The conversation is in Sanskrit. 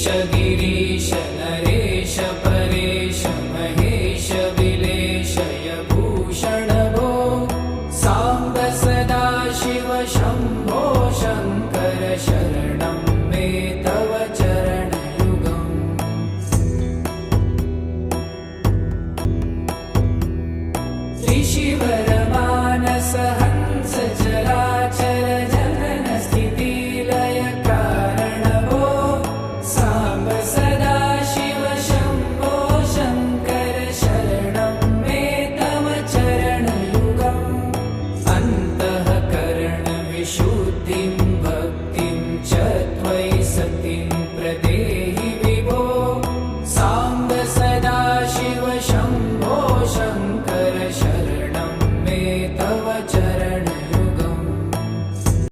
गिरीश नरेश परेश महेश विलेशय भूषण भो साम्ब सदा शिव शम्भो शङ्कर शरणं मे तव चरणयुगम् ऋषिवर मानस हंस चराचर जनन स्थिति लय कारण भो साम्ब सदा शिव शम्भो शङ्कर शरणं मे तव चरणयुगम् अन्तःकरण विशुद्धिं